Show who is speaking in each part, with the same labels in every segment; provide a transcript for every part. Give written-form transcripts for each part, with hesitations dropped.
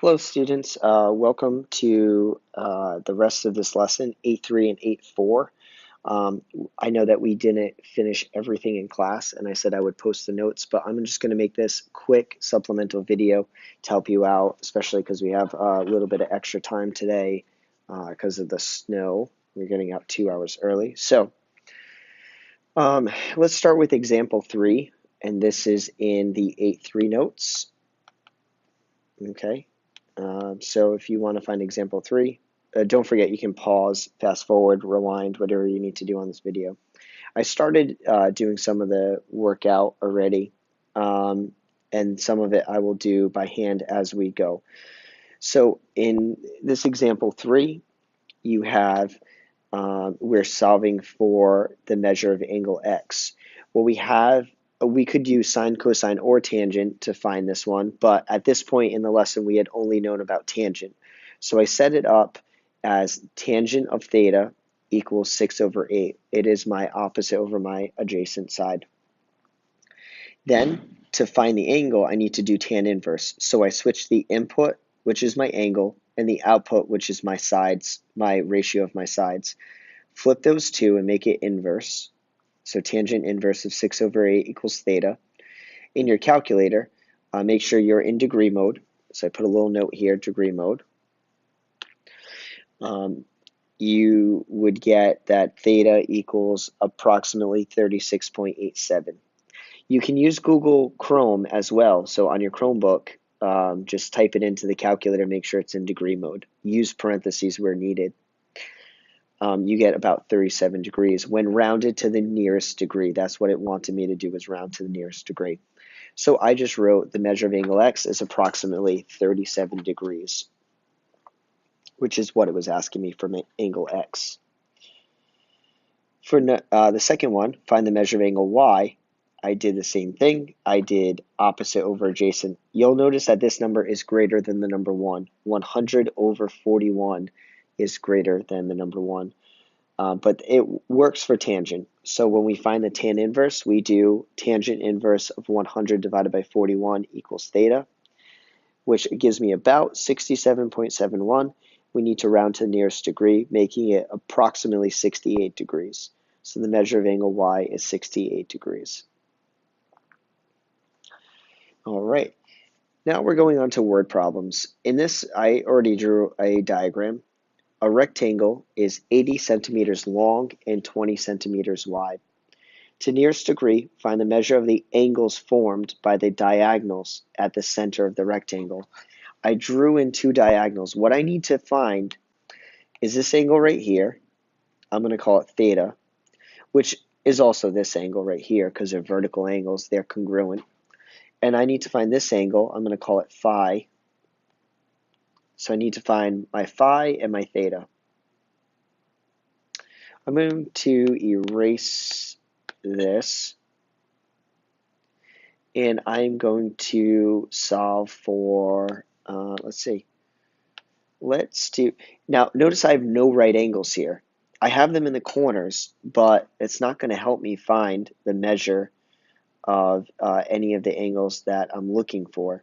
Speaker 1: Hello students, welcome to the rest of this lesson, 8.3 and 8.4. I know that we didn't finish everything in class and I said I would post the notes, but I'm just going to make this quick supplemental video to help you out, especially because we have a little bit of extra time today because of the snow. We're getting out 2 hours early. So let's start with example 3, and this is in the 8.3 notes. Okay. So if you want to find example 3, don't forget you can pause, fast forward, rewind, whatever you need to do on this video. I started doing some of the workout already, and some of it I will do by hand as we go. So in this example 3, you have, we're solving for the measure of angle x. Well, we could use sine, cosine, or tangent to find this one, but at this point in the lesson, we had only known about tangent. So I set it up as tangent of theta equals 6/8. It is my opposite over my adjacent side. Then, to find the angle, I need to do tan inverse. So I switch the input, which is my angle, and the output, which is my sides, my ratio of my sides. Flip those two and make it inverse. So tangent inverse of 6/8 equals theta. In your calculator, make sure you're in degree mode. So I put a little note here, degree mode. You would get that theta equals approximately 36.87. You can use Google Chrome as well. So on your Chromebook, just type it into the calculator, make sure it's in degree mode. Use parentheses where needed. You get about 37 degrees when rounded to the nearest degree. That's what it wanted me to do, was round to the nearest degree. So I just wrote the measure of angle x is approximately 37 degrees, which is what it was asking me for angle x. For the second one, find the measure of angle y, I did the same thing. I did opposite over adjacent. You'll notice that this number is greater than the number 1. 100 over 41 is greater than the number 1. But it works for tangent. So when we find the tan inverse, we do tangent inverse of 100 divided by 41 equals theta, which gives me about 67.71. We need to round to the nearest degree, making it approximately 68 degrees. So the measure of angle y is 68 degrees. All right, now we're going on to word problems. In this, I already drew a diagram. A rectangle is 80 centimeters long and 20 centimeters wide. To nearest degree, find the measure of the angles formed by the diagonals at the center of the rectangle. I drew in 2 diagonals. What I need to find is this angle right here. I'm going to call it theta, which is also this angle right here because they're vertical angles. They're congruent. And I need to find this angle. I'm going to call it phi. So I need to find my phi and my theta. I'm going to erase this, and I'm going to solve for, let's see. Now notice I have no right angles here. I have them in the corners, but it's not going to help me find the measure of any of the angles that I'm looking for.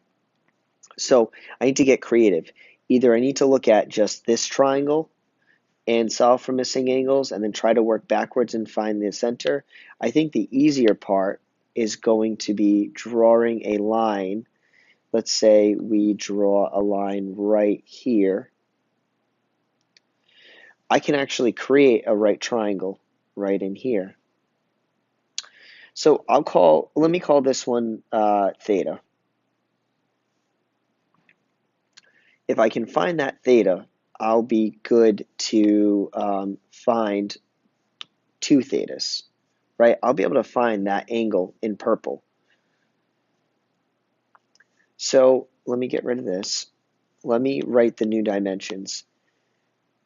Speaker 1: So I need to get creative. Either I need to look at just this triangle and solve for missing angles and then try to work backwards and find the center. I think the easier part is going to be drawing a line. Let's say we draw a line right here. I can actually create a right triangle right in here. So let me call this one theta. If I can find that theta, I'll be good to find 2 thetas, right? I'll be able to find that angle in purple. So let me get rid of this. Let me write the new dimensions.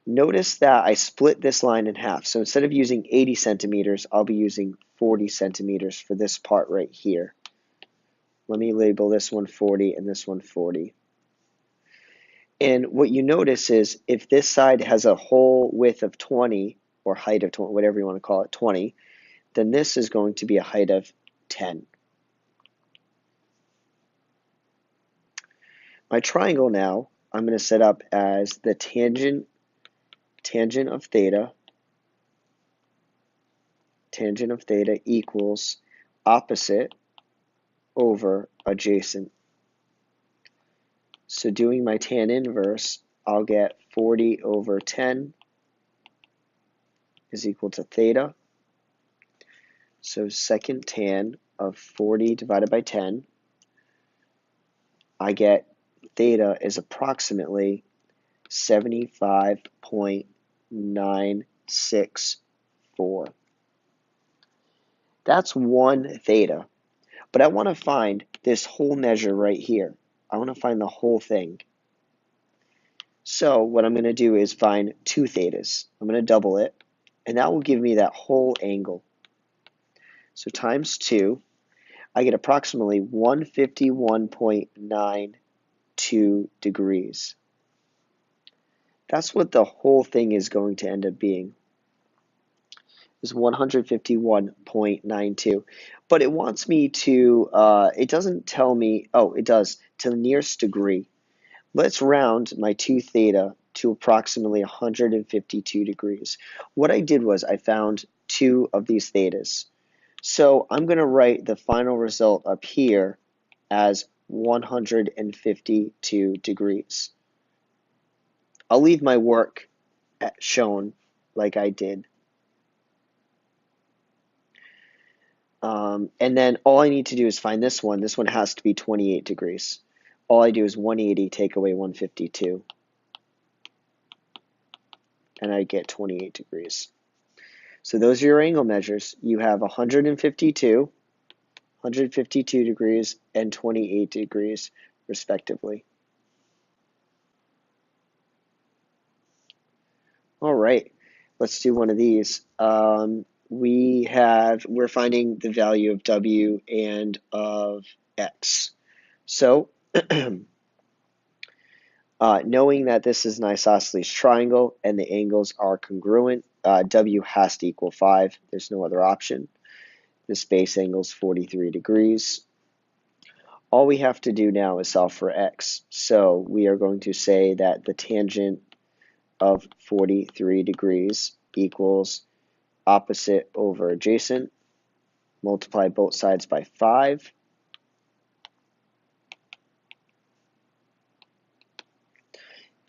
Speaker 1: Notice that I split this line in half. So instead of using 80 centimeters, I'll be using 40 centimeters for this part right here. Let me label this one 40 and this one 40. And what you notice is if this side has a whole width of 20, or height of 20, whatever you want to call it, 20, then this is going to be a height of 10. My triangle now, I'm going to set up as the tangent of theta equals opposite over adjacent. So doing my tan inverse, I'll get 40 over 10 is equal to theta. So second tan of 40 divided by 10, I get theta is approximately 75.964. That's one theta. But I want to find this whole measure right here. I want to find the whole thing. So what I'm going to do is find two thetas. I'm going to double it, and that will give me that whole angle. So times 2, I get approximately 151.92 degrees. That's what the whole thing is going to end up being, is 151.92. But it wants me to, it doesn't tell me, oh, it does, to the nearest degree. Let's round my 2 theta to approximately 152 degrees. What I did was I found 2 of these thetas. So I'm going to write the final result up here as 152 degrees. I'll leave my work shown like I did. And then all I need to do is find this one. This one has to be 28 degrees. All I do is 180 take away 152. And I get 28 degrees. So those are your angle measures. You have 152 degrees, and 28 degrees, respectively. All right, let's do one of these. We're finding the value of W and of X. So knowing that this is an isosceles triangle and the angles are congruent, W has to equal 5. There's no other option. This base angle is 43 degrees. All we have to do now is solve for X. So we are going to say that the tangent of 43 degrees equals opposite over adjacent. Multiply both sides by 5.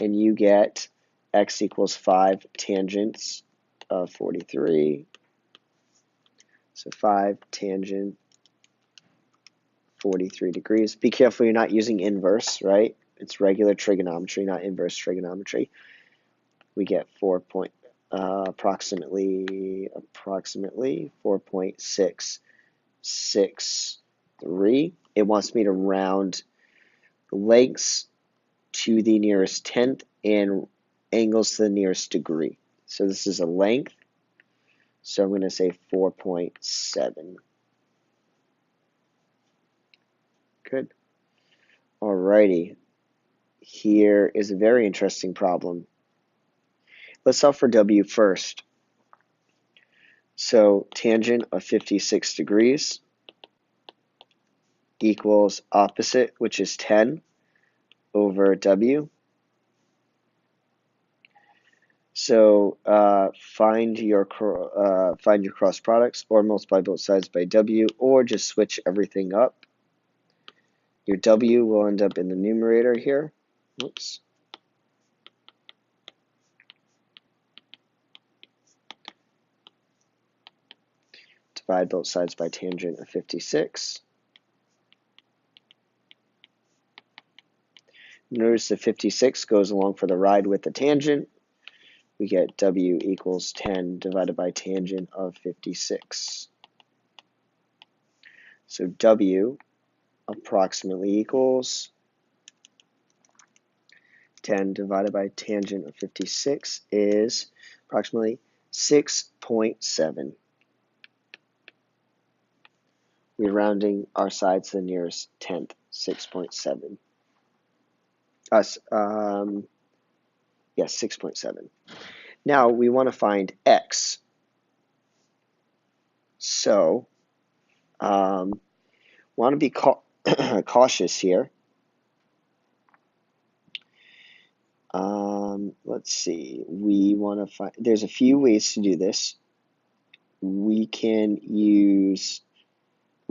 Speaker 1: And you get X equals 5 tangents of 43. So 5 tangent 43 degrees. Be careful you're not using inverse, right? It's regular trigonometry, not inverse trigonometry. We get approximately 4.663. It wants me to round lengths to the nearest tenth and angles to the nearest degree. So this is a length. So I'm going to say 4.7. Good. Alrighty. Here is a very interesting problem. Let's solve for W first. So tangent of 56 degrees equals opposite, which is 10, over W. So find your cross products, or multiply both sides by W, or just switch everything up. Your W will end up in the numerator here. Oops. Divide both sides by tangent of 56. Notice the 56 goes along for the ride with the tangent. We get W equals 10 divided by tangent of 56. So W approximately equals 10 divided by tangent of 56 is approximately 6.7. We're rounding our sides to the nearest tenth, 6.7. Yes, 6.7. Now we want to find X. So want to be cautious here. let's see, we want to find, there's a few ways to do this. We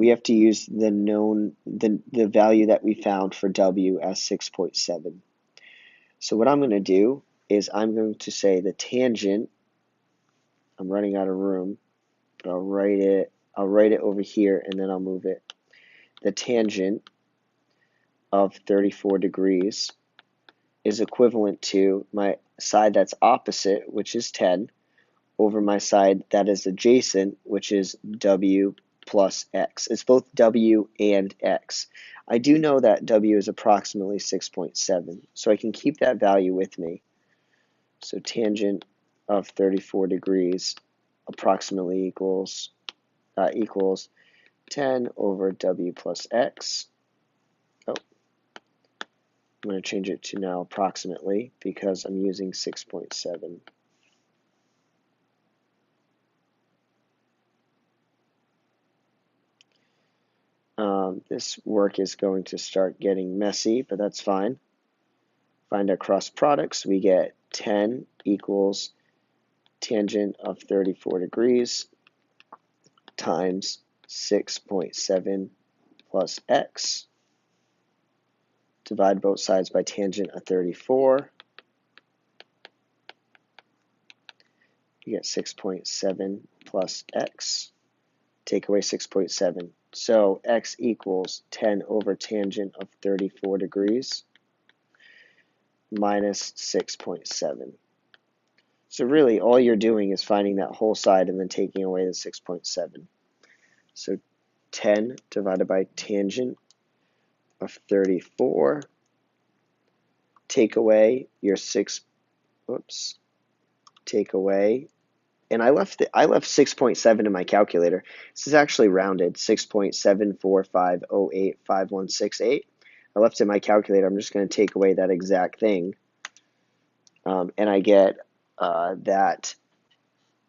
Speaker 1: have to use the value that we found for W as 6.7. So what I'm going to do is I'm going to say the tangent, I'm running out of room, but I'll write it over here and then I'll move it. The tangent of 34 degrees is equivalent to my side that's opposite, which is 10, over my side that is adjacent, which is W plus X. It's both W and X. I do know that W is approximately 6.7, so I can keep that value with me. So tangent of 34 degrees approximately equals 10 over W plus X. Oh, I'm going to change it to now approximately because I'm using 6.7. This work is going to start getting messy, but that's fine. Find our cross products. We get 10 equals tangent of 34 degrees times 6.7 plus x. Divide both sides by tangent of 34. You get 6.7 plus x. Take away 6.7. So x equals 10 over tangent of 34 degrees minus 6.7. So really all you're doing is finding that whole side and then taking away the 6.7. So 10 divided by tangent of 34, take away your 6, take away, and I left 6.7 in my calculator. This is actually rounded, 6.745085168. I left it in my calculator. I'm just going to take away that exact thing, and I get that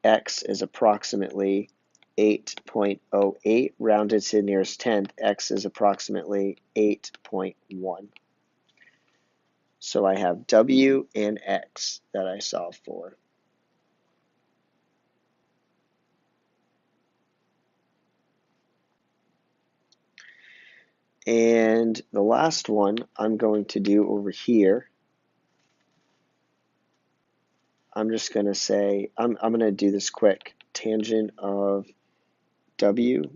Speaker 1: x is approximately 8.08, rounded to the nearest tenth. X is approximately 8.1. So I have W and X that I solve for. And the last one I'm going to do over here, I'm just going to say, I'm going to do this quick. Tangent of W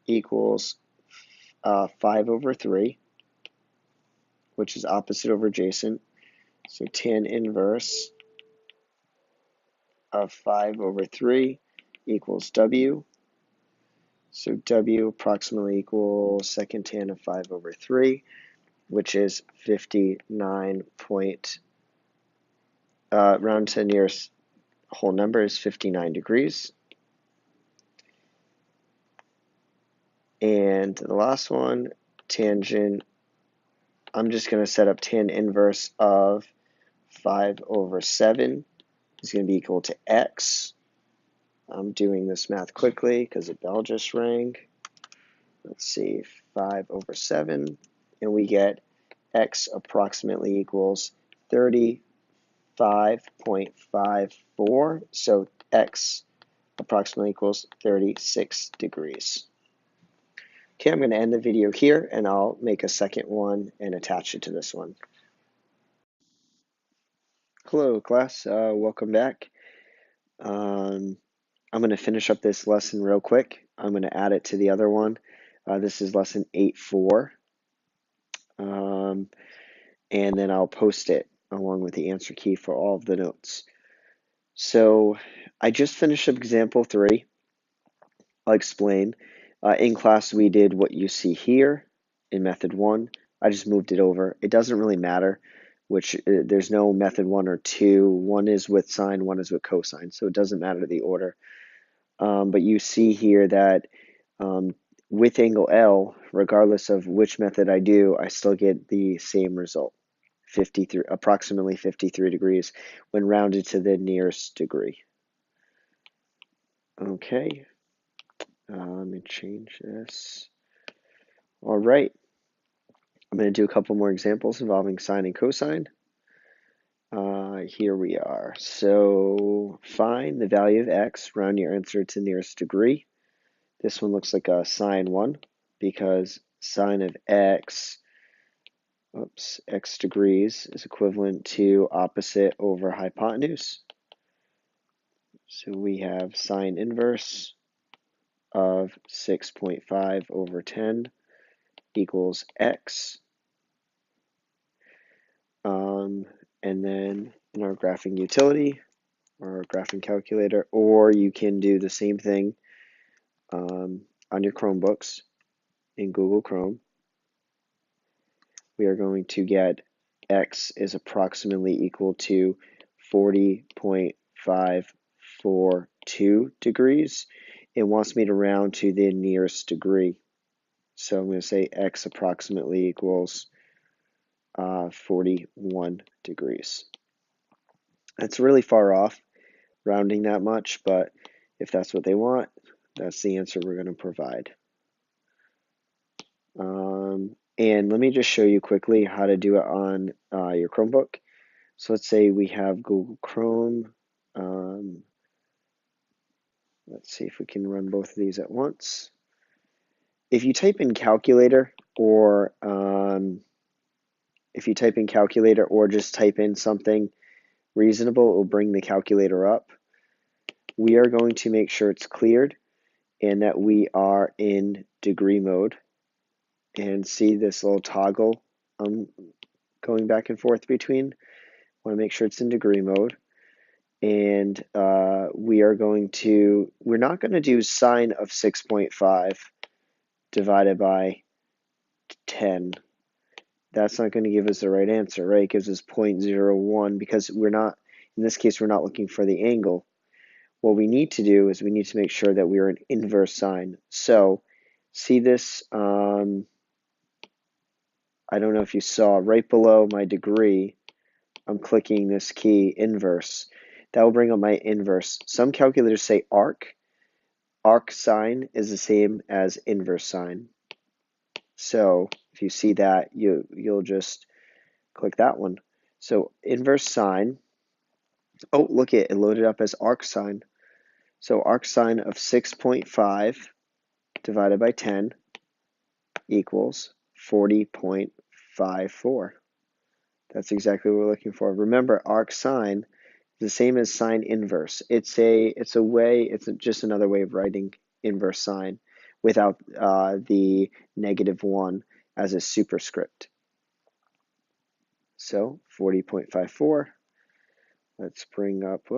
Speaker 1: equals 5 over 3, which is opposite over adjacent. So tan inverse of 5 over 3 equals W. So W approximately equals second tan of 5 over 3, which is 59 point, round to the nearest whole number is 59 degrees. And the last one, tangent, I'm just going to set up tan inverse of 5 over 7 is going to be equal to X. I'm doing this math quickly because the bell just rang. Let's see, 5 over 7, and we get X approximately equals 35.54, so X approximately equals 36 degrees. Okay, I'm going to end the video here, and I'll make a second one and attach it to this one. Hello, class. Welcome back. I'm going to finish up this lesson real quick. I'm going to add it to the other one. This is lesson 8.4. And then I'll post it along with the answer key for all of the notes. So I just finished up example 3. I'll explain. In class, we did what you see here in method 1. I just moved it over. It doesn't really matter which, there's no method 1 or 2. One is with sine, one is with cosine, so it doesn't matter the order. But you see here that with angle L, regardless of which method I do, I still get the same result, approximately 53 degrees when rounded to the nearest degree. Okay, let me change this. All right, I'm going to do a couple more examples involving sine and cosine. Here we are. So find the value of x, round your answer to nearest degree. This one looks like a sine 1 because sine of x, x degrees is equivalent to opposite over hypotenuse. So we have sine inverse of 6.5 over 10 equals x. And then in our graphing utility, or graphing calculator, or you can do the same thing on your Chromebooks in Google Chrome. We are going to get x is approximately equal to 40.542 degrees. It wants me to round to the nearest degree. So I'm going to say x approximately equals 41 degrees. That's really far off, rounding that much, but if that's what they want, that's the answer we're going to provide. And let me just show you quickly how to do it on your Chromebook. So let's say we have Google Chrome. Let's see if we can run both of these at once. If you type in calculator, or just type in something reasonable, it will bring the calculator up. We are going to make sure it's cleared and that we are in degree mode. And see this little toggle going back and forth between. Want to make sure it's in degree mode. And we're not going to do sine of 6.5 divided by 10. That's not going to give us the right answer, right? It gives us 0.01 because in this case, we're not looking for the angle. What we need to do is we need to make sure that we are an inverse sine. So see this, I don't know if you saw right below my degree, I'm clicking this key inverse. That will bring up my inverse. Some calculators say arc. Arc sine is the same as inverse sine. So if you see that, you'll just click that one. So inverse sine, oh, look, it loaded up as arc sine. So arc sine of 6.5 divided by 10 equals 40.54. That's exactly what we're looking for. Remember, arc sine is the same as sine inverse. It's just another way of writing inverse sine without the -1 as a superscript. So 40.54. Let's bring up,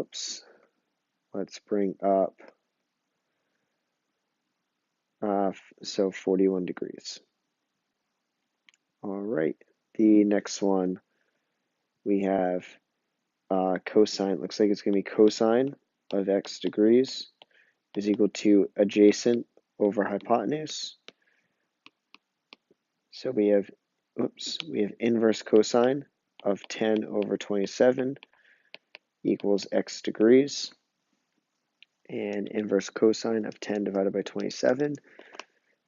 Speaker 1: so 41 degrees. All right, the next one we have cosine. Looks like it's going to be cosine of x degrees is equal to adjacent over hypotenuse. So we have inverse cosine of 10 over 27 equals x degrees. And inverse cosine of 10 divided by 27,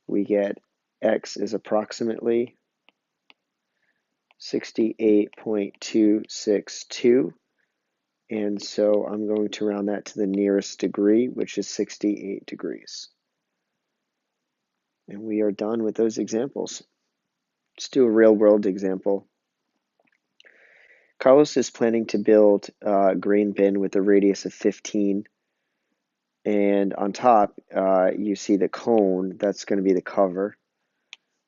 Speaker 1: we get x is approximately 68.262. And so I'm going to round that to the nearest degree, which is 68 degrees. And we are done with those examples. Let's do a real world example. Carlos is planning to build a grain bin with a radius of 15. And on top, you see the cone. That's going to be the cover.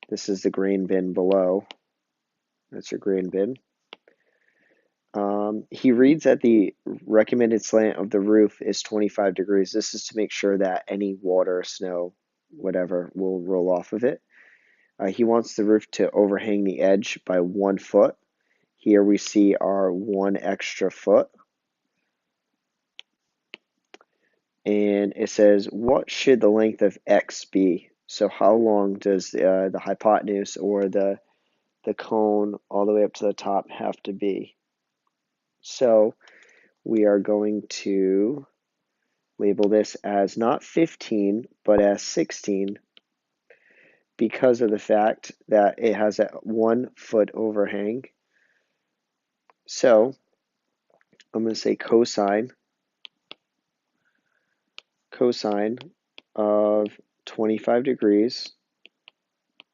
Speaker 1: This is the grain bin below. That's your grain bin. He reads that the recommended slant of the roof is 25 degrees. This is to make sure that any water, snow, whatever, will roll off of it. He wants the roof to overhang the edge by 1 foot. Here we see our 1 extra foot. And it says, what should the length of x be? So how long does the hypotenuse or the cone all the way up to the top have to be? So we are going to label this as not 15, but as 16 because of the fact that it has a 1 foot overhang. So I'm going to say cosine of 25 degrees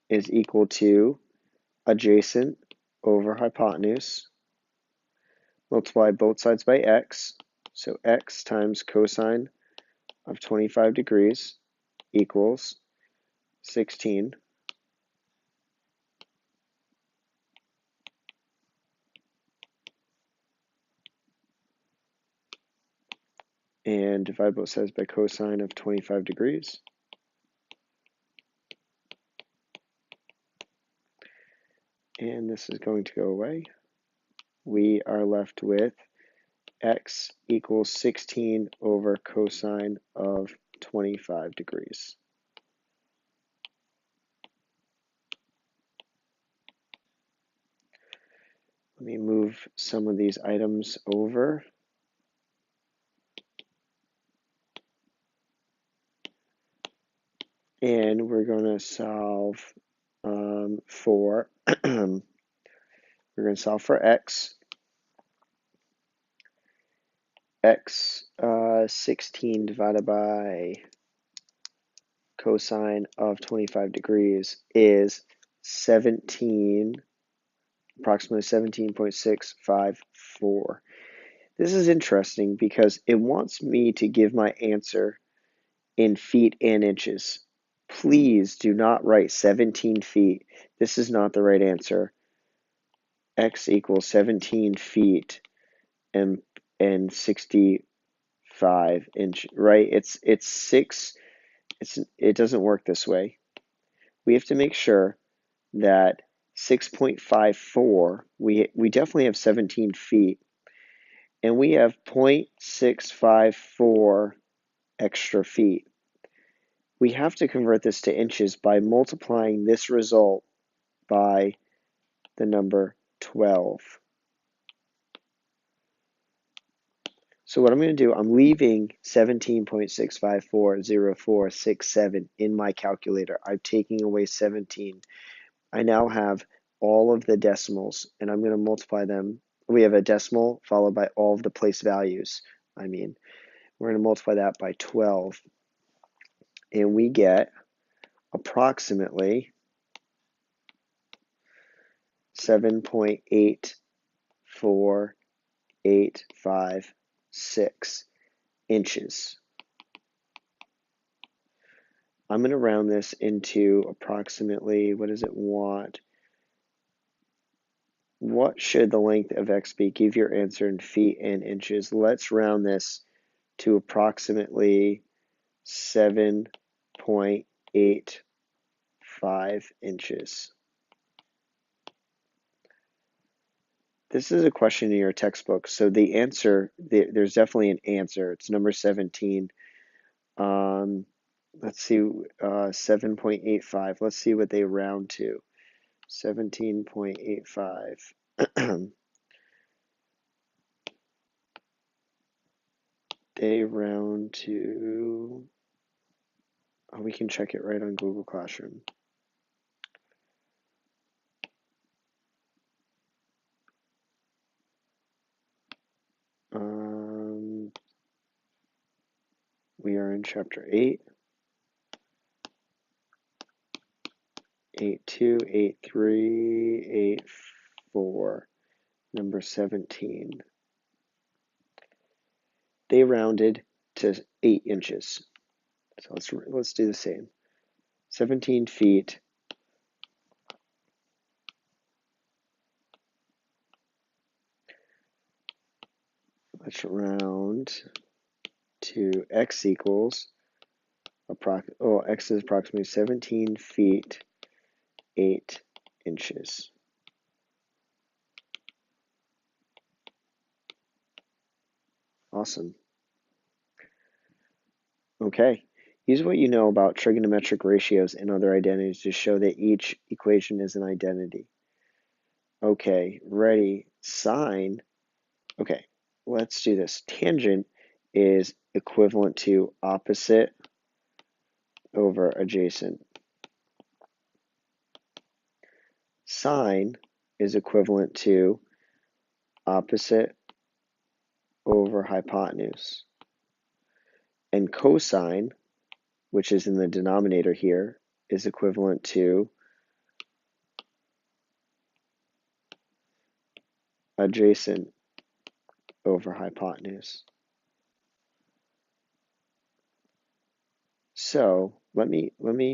Speaker 1: is equal to adjacent over hypotenuse, multiply both sides by x, so x times cosine of 25 degrees equals 16. And divide both sides by cosine of 25 degrees. And this is going to go away. We are left with x equals 16 over cosine of 25 degrees. Let me move some of these items over. And we're going to solve for we're going to solve for x. X 16 divided by cosine of 25 degrees is 17, approximately 17.654. This is interesting because it wants me to give my answer in feet and inches. Please do not write 17 feet. This is not the right answer. X equals 17 feet and 65 inch, right? It's 6. It doesn't work this way. We have to make sure that 6.54, we definitely have 17 feet, and we have 0.654 extra feet. We have to convert this to inches by multiplying this result by the number 12. So what I'm going to do, I'm leaving 17.6540467 in my calculator. I'm taking away 17. I now have all of the decimals, and I'm going to multiply them. We have a decimal followed by all of the place values. We're going to multiply that by 12, and we get approximately 7.8486 inches. I'm going to round this into approximately, what does it want? What should the length of x be? Give your answer in feet and inches. Let's round this to approximately 7.85 inches. This is a question in your textbook, so the answer, there's definitely an answer. It's number 17. Let's see, 7.85. Let's see what they round to. 17.85. They round to, oh, we can check it right on Google Classroom. We are in chapter 8. 82, 83, 84, number 17. They rounded to 8 inches. So let's do the same. 17 feet. Let's round to x equals, x is approximately 17 feet, 8 inches. Awesome. Okay. Use what you know about trigonometric ratios and other identities to show that each equation is an identity. Okay, ready, sine. Okay, let's do this. Tangent is equivalent to opposite over adjacent. Sine is equivalent to opposite over hypotenuse. And cosine, which is in the denominator here, is equivalent to adjacent over hypotenuse. So let me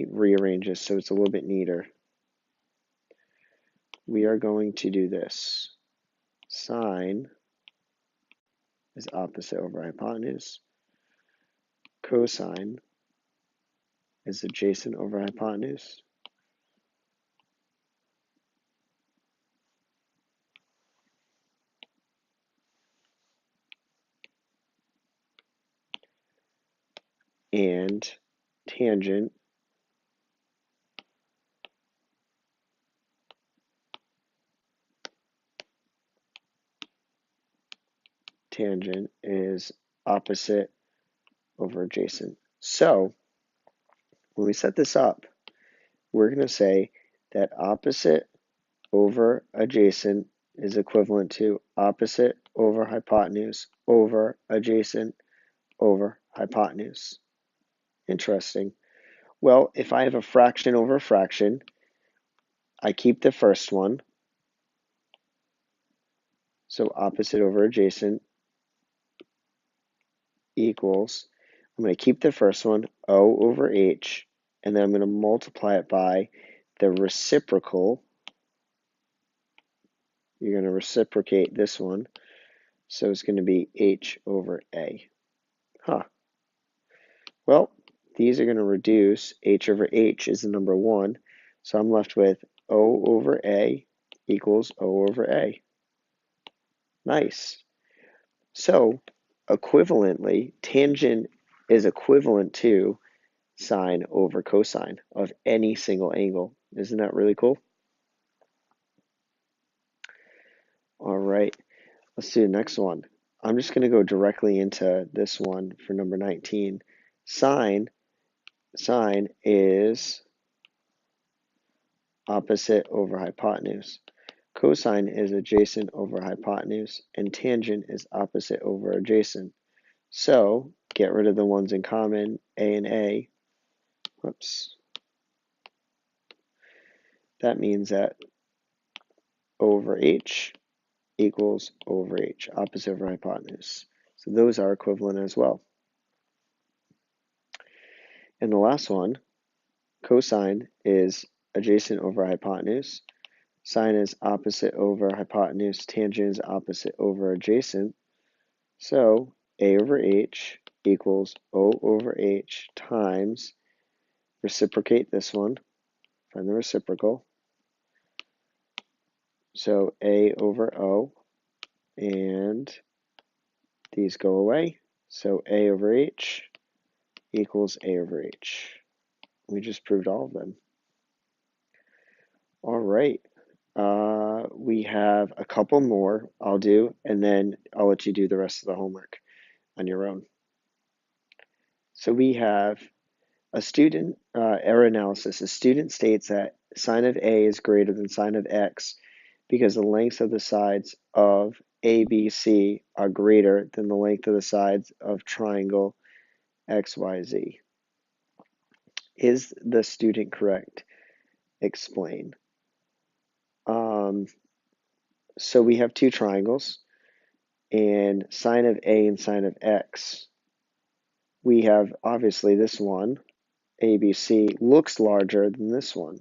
Speaker 1: rearrange this so it's a little bit neater. We are going to do this. Sine is opposite over hypotenuse. Cosine is adjacent over hypotenuse. And tangent is opposite over adjacent. So when we set this up, we're going to say that opposite over adjacent is equivalent to opposite over hypotenuse over adjacent over hypotenuse. Interesting. Well, if I have a fraction over a fraction, I keep the first one. So opposite over adjacent equals, I'm going to keep the first one, O over H, and then I'm going to multiply it by the reciprocal. You're going to reciprocate this one. So it's going to be H over A. Huh. Well, these are going to reduce. H over H is the number 1. So I'm left with O over A equals O over A. Nice. So equivalently, tangent is equivalent to sine over cosine of any single angle. Isn't that really cool? All right, let's do the next one. I'm just going to go directly into this one for number 19. Sine is opposite over hypotenuse. Cosine is adjacent over hypotenuse, and tangent is opposite over adjacent. So get rid of the ones in common, A and A. Whoops. That means that over H equals over H, opposite over hypotenuse. So those are equivalent as well. And the last one, cosine is adjacent over hypotenuse. Sine is opposite over hypotenuse. Tangent is opposite over adjacent. So A over H equals O over H times, reciprocate this one, find the reciprocal. So A over O, and these go away. So A over H equals A over H. We just proved all of them. All right. We have a couple more I'll do, and then I'll let you do the rest of the homework on your own. So we have a student error analysis. A student states that sine of A is greater than sine of X because the lengths of the sides of ABC are greater than the length of the sides of triangle XYZ. Is the student correct? Explain. So we have two triangles, and sine of A and sine of X. We have obviously this one, ABC, looks larger than this one.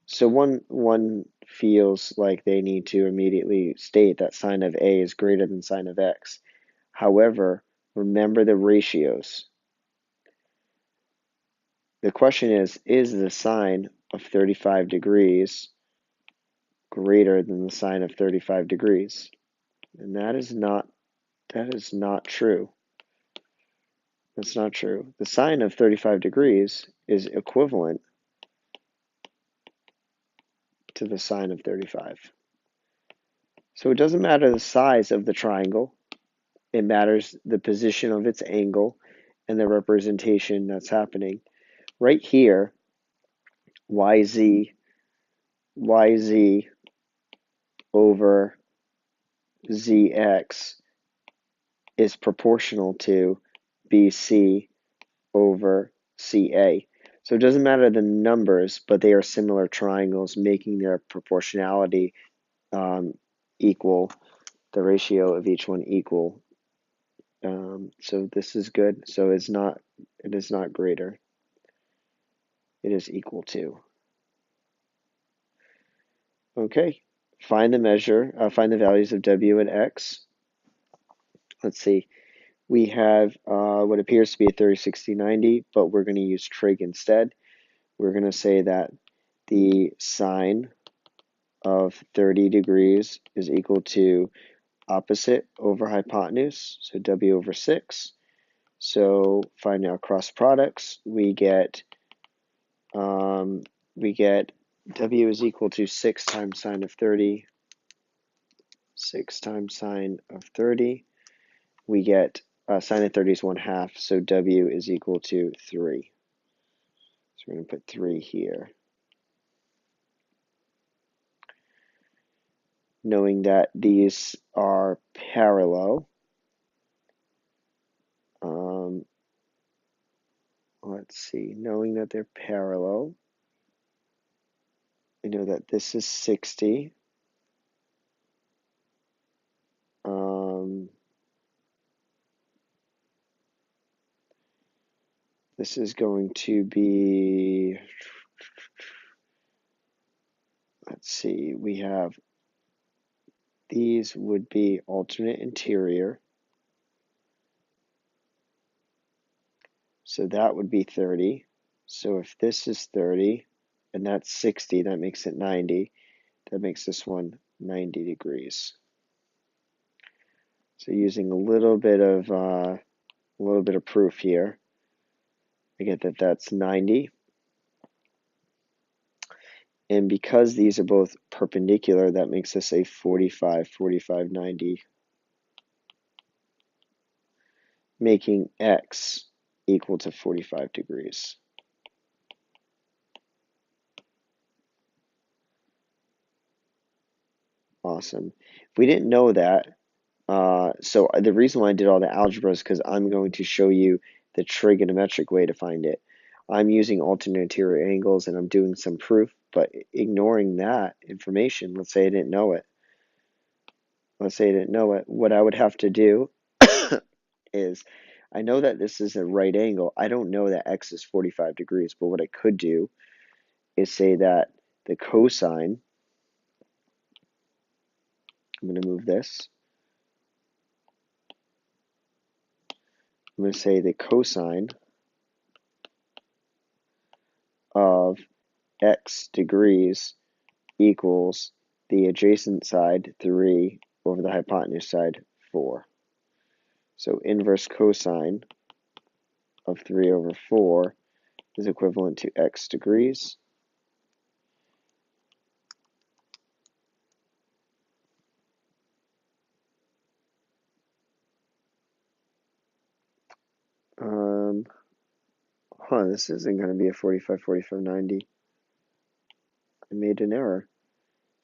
Speaker 1: So one feels like they need to immediately state that sine of A is greater than sine of X. However, remember the ratios. The question is the sine of 35 degrees greater than the sine of 35 degrees? And that is not true. That's not true. The sine of 35 degrees is equivalent to the sine of 35. So it doesn't matter the size of the triangle. It matters the position of its angle and the representation that's happening. Right here, YZ over ZX is proportional to BC over CA. So it doesn't matter the numbers, but they are similar triangles, making their proportionality equal, the ratio of each one equal. So this is good. So it is not greater. It is equal to. Okay, find the values of W and X. Let's see. We have what appears to be a 30, 60, 90, but we're going to use trig instead. We're going to say that the sine of 30 degrees is equal to opposite over hypotenuse, so W over 6. So find our cross products. We get W is equal to 6 times sine of 30, 6 times sine of 30. We get sine of 30 is 1/2, so W is equal to 3. So we're going to put 3 here. Knowing that these are parallel, let's see, knowing that they're parallel, I know that this is 60. This is going to be, let's see, we have, these would be alternate interior. So that would be 30. So if this is 30 and that's 60, that makes it 90. That makes this one 90 degrees. So using a little bit of proof here, I get that that's 90. And because these are both perpendicular, that makes this a 45, 45, 90, making X equal to 45 degrees. Awesome. If we didn't know that, so the reason why I did all the algebra is because I'm going to show you the trigonometric way to find it. I'm using alternate interior angles and I'm doing some proof, but ignoring that information, let's say I didn't know it. Let's say I didn't know it. What I would have to do is, I know that this is a right angle. I don't know that X is 45 degrees, but what I could do is say that the cosine, I'm going to move this. I'm going to say the cosine of X degrees equals the adjacent side 3 over the hypotenuse side 4. So inverse cosine of 3 over 4 is equivalent to X degrees. This isn't going to be a 45, 45, 90. I made an error.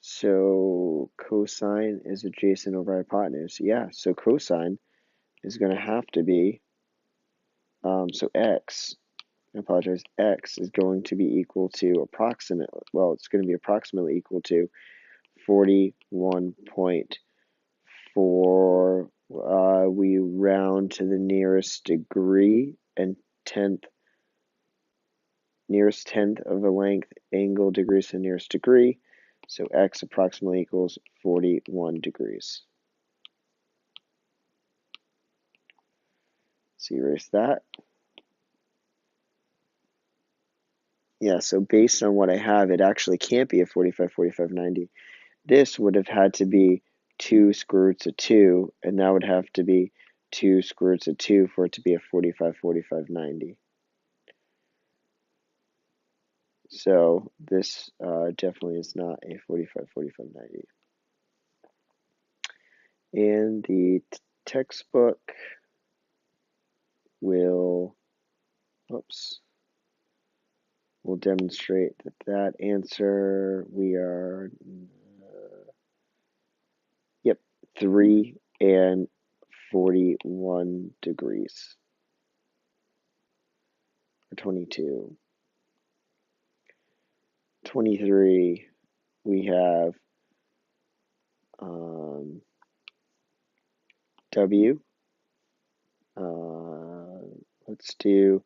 Speaker 1: So cosine is adjacent over hypotenuse. Yeah, so cosine is going to have to be, so X, I apologize, X is going to be equal to it's going to be approximately equal to 41.4. We round to the nearest degree and nearest tenth of a length, angle degrees to the nearest degree. So X approximately equals 41 degrees. So erase that. Yeah, so based on what I have, it actually can't be a 45, 45, 90. This would have had to be 2 square roots of 2, and that would have to be 2 square roots of 2 for it to be a 45, 45, 90. So this definitely is not a 45, 45, 90. And the textbook will, will demonstrate that answer, we are, yep, 3 and 41 degrees, or 22. 23, we have W. Let's do,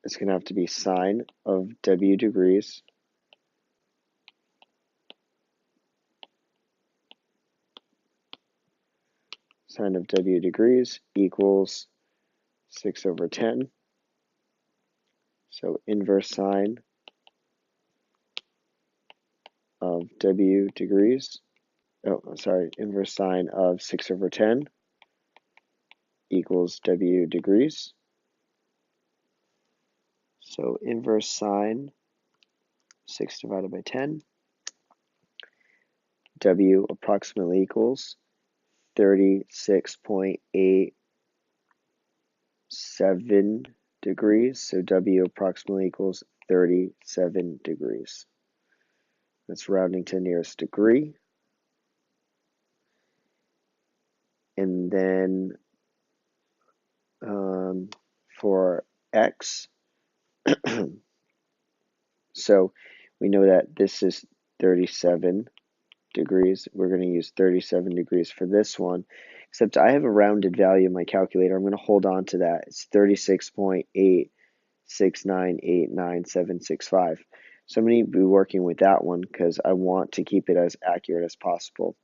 Speaker 1: it's going to have to be sine of W degrees. Sine of W degrees equals 6 over 10. So inverse sine of W degrees, inverse sine of 6 over 10 equals W degrees. So inverse sine 6 divided by 10, W approximately equals 36.87 degrees. So W approximately equals 37 degrees. That's rounding to the nearest degree. And then for X, so we know that this is 37 degrees. We're going to use 37 degrees for this one, except I have a rounded value in my calculator. I'm going to hold on to that. It's 36.86989765. So I'm going to be working with that one because I want to keep it as accurate as possible.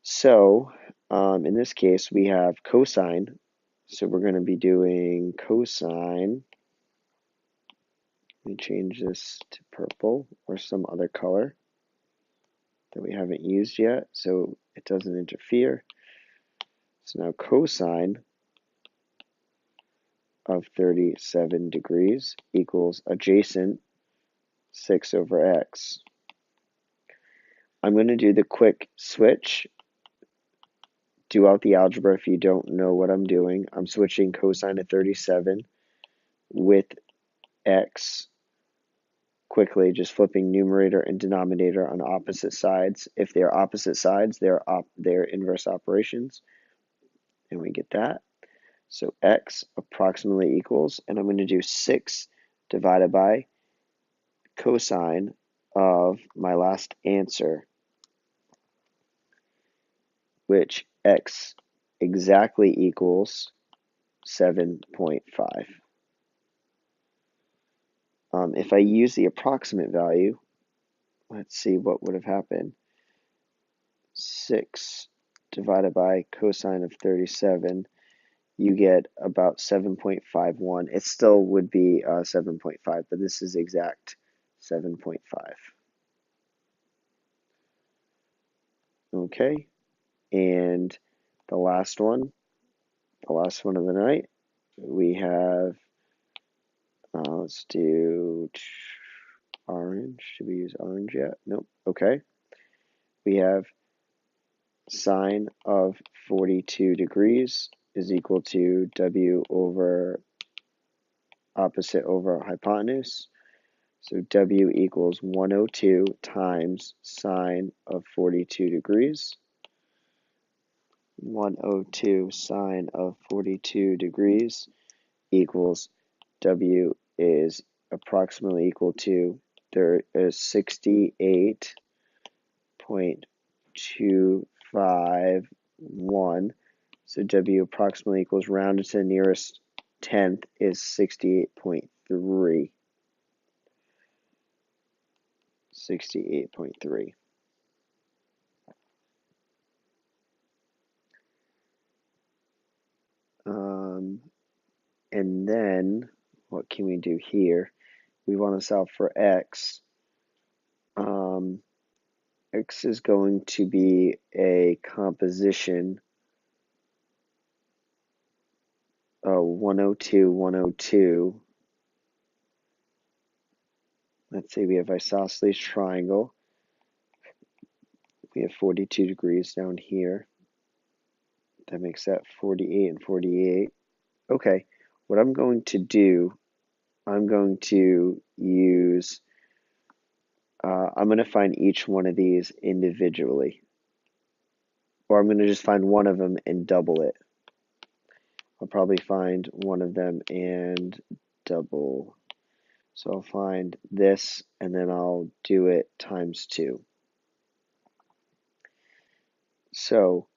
Speaker 1: So in this case, we have cosine. So we're going to be doing cosine. Let me change this to purple or some other color that we haven't used yet so it doesn't interfere. So now cosine of 37 degrees equals adjacent 6 over x. I'm going to do the quick switch. Do out the algebra if you don't know what I'm doing. I'm switching cosine of 37 with x quickly, just flipping numerator and denominator on opposite sides. If they're opposite sides, they're inverse operations, and we get that. So x approximately equals, and I'm going to do 6 divided by cosine of my last answer, which x exactly equals 7.5. If I use the approximate value, let's see what would have happened. 6 divided by cosine of 37, you get about 7.51. It still would be 7.5, but this is exact 7.5. Okay, and the last one of the night, we have, let's do orange. Should we use orange yet? Nope. Okay. We have sine of 42 degrees is equal to W over opposite over hypotenuse. So W equals 102 times sine of 42 degrees. 102 sine of 42 degrees equals W is approximately equal to, there is 68.251. So W approximately equals, rounded to the nearest tenth, is 68.3. 68.3. And then what can we do here? We want to solve for x. X is going to be a composition of 102, 102. Let's say we have isosceles triangle. We have 42 degrees down here. That makes that 48 and 48. Okay, what I'm going to do, I'm going to use, I'm going to find each one of these individually. or I'm going to just find one of them and double it. I'll probably find one of them and double. So I'll find this, and then I'll do it times 2. So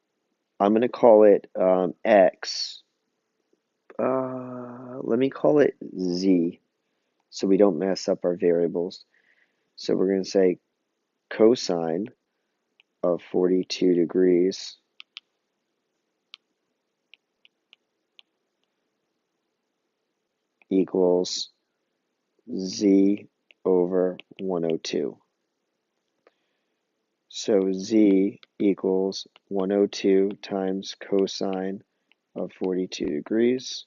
Speaker 1: I'm going to call it x. Let me call it z, so we don't mess up our variables. So we're going to say cosine of 42 degrees equals z over 102. So z equals 102 times cosine of 42 degrees.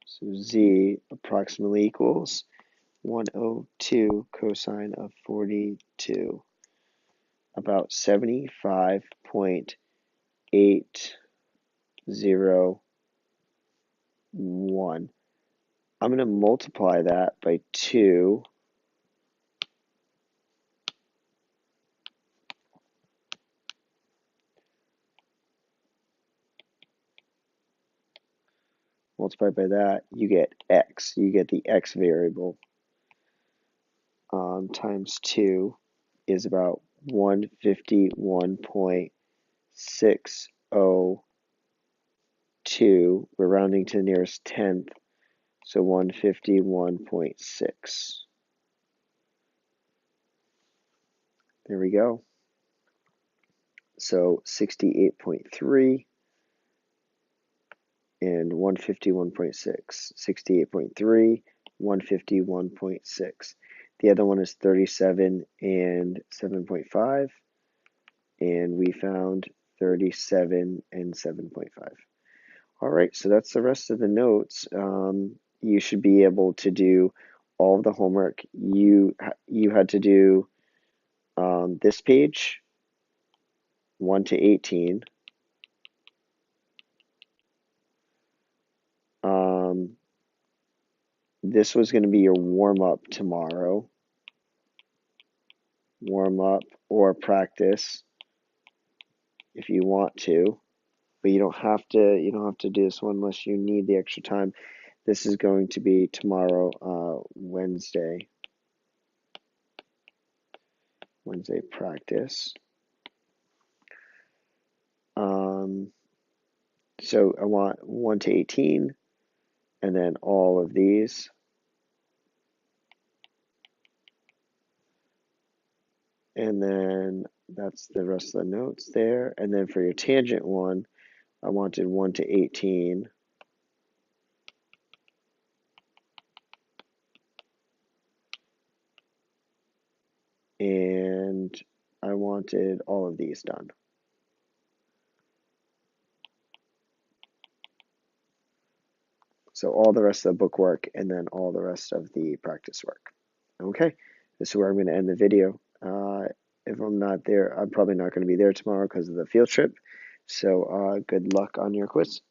Speaker 1: So z approximately equals 102 cosine of 42, about 75.801. I'm going to multiply that by 2. Multiplied by that, you get x. You get the x variable. Times 2 is about 151.602. We're rounding to the nearest tenth, so 151.6. There we go. So 68.3 and 151.6. 68.3, 151.6. The other one is 37 and 7.5, and we found 37 and 7.5. All right, so that's the rest of the notes. You should be able to do all of the homework. You had to do this page, 1 to 18. This was going to be your warm-up tomorrow. Warm-up or practice if you want to, but you don't have to do this one unless you need the extra time. This is going to be tomorrow, Wednesday practice. So I want 1 to 18, and then all of these. And then that's the rest of the notes there. And then for your tangent one, I wanted 1 to 18. And I wanted all of these done. So all the rest of the book work, and then all the rest of the practice work. Okay, this is where I'm going to end the video. If I'm not there, I'm probably not going to be there tomorrow because of the field trip. So good luck on your quiz.